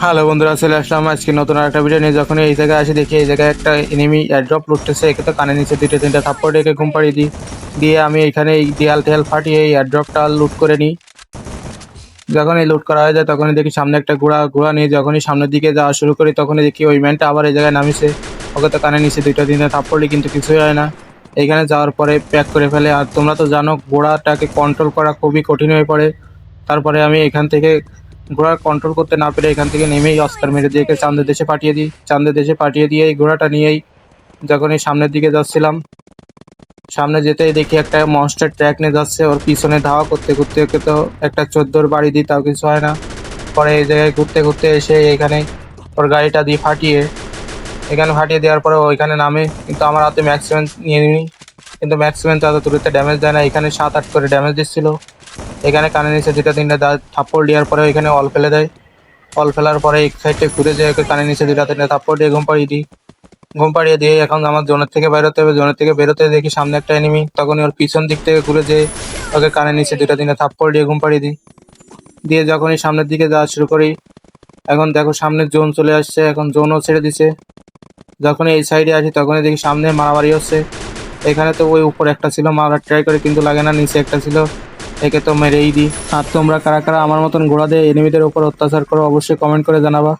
Hello বন্ধুরা, চলে আসলাম আজকে নতুন একটা ভিডিও নিয়ে। যখন এই জায়গায় আসি দেখি এই জায়গায় একটা এনিমি এয়ারড্রপ লুটতেছে। একে তো কানে নিচে দুইটা তিনটা থাপ্পড় একে ঘুম পাড়িয়ে দিই। দিয়ে আমি এখানে এই দেয়াল টেয়াল ফাটিয়ে এই এয়ারড্রপটা লুট করে নিই। যখন এই লুট করা হয়ে যায় তখনই দেখি সামনে একটা ঘোড়া ঘোড়া নিয়ে যখনই সামনের দিকে যাওয়া শুরু করি তখনই দেখি ওই ম্যানটা আবার এই জায়গায় নামিছে। ওকে তো কানে নিচে দুইটা তিনটা থাপ্পড় দিই কিন্তু কিছুই হয় না। এইখানে যাওয়ার পরে প্যাক করে ফেলে। আর তোমরা তো জানো ঘোড়াটাকে কন্ট্রোল করা খুবই কঠিন হয়ে পড়ে। তারপরে আমি এখান থেকে ঘোড়া কন্ট্রোল করতে না পেরে এখান থেকে নেমেই অস্কার মেরে দিয়ে চাঁদের দেশে পাঠিয়ে দিই। চাঁদের দেশে পাঠিয়ে দিয়ে এই ঘোড়াটা নিয়েই যখনই সামনের দিকে যাচ্ছিলাম, সামনে যেতেই দেখি একটা মনস্টার ট্র্যাক নিয়ে যাচ্ছে। ওর পিছনে ধাওয়া করতে করতে ওকে তো একটা 14 বাড়ি দিই, তাও কিছু হয় না। পরে এই জায়গায় ঘুরতে ঘুরতে এসে এখানে ওর গাড়িটা দিয়ে ফাটিয়ে এখানে ফাটিয়ে দেওয়ার পরে ওইখানে নামে, কিন্তু আমার হাতে ম্যাক্সিমাম নিয়ে নিই। কিন্তু ম্যাক্সিমাম তো এত দূরত্বে ড্যামেজ দেয় না, এখানে 7-8 করে ড্যামেজ দিচ্ছিল। এখানে কানে নিচে দুটা তিনটা থাপ্পড় দেওয়ার পরে এখানে অল ফেলে দেয়। অল ফেলার পরে এক সাইডে ঘুরে যেয়ে ওকে কানে নিচে দুটা তিনটা থাপ্পড় দিয়ে ঘুম পাড়িয়ে দিই। ঘুম পাড়িয়ে দিয়ে এখন আমার জোনের থেকে বেরোতে হবে। জোনের থেকে বেরোতে দেখি সামনে একটা এনিমি, তখনই ওর পিছন দিক থেকে ঘুরে যেয়ে ওকে কানে নিচে দুটা তিনটা থাপ্পড় দিয়ে ঘুম পাড়িয়ে দিই। দিয়ে যখনই সামনের দিকে যাওয়া শুরু করি, এখন দেখো সামনে জোন চলে আসছে, এখন জোনও ছেড়ে দিছে। যখনই এই সাইডে আসি তখনই দেখি সামনে মারামারি হচ্ছে। এখানে তো ওই উপরে একটা ছিল, মারার ট্রাই করে কিন্তু লাগে না, নিচে একটা ছিল, একে তো মেরেই দিই। আর তোমরা কারা কারা আমার মতন ঘোড়া দিয়ে এনিমিদের উপর অত্যাচার করো অবশ্যই কমেন্ট করে জানাবা।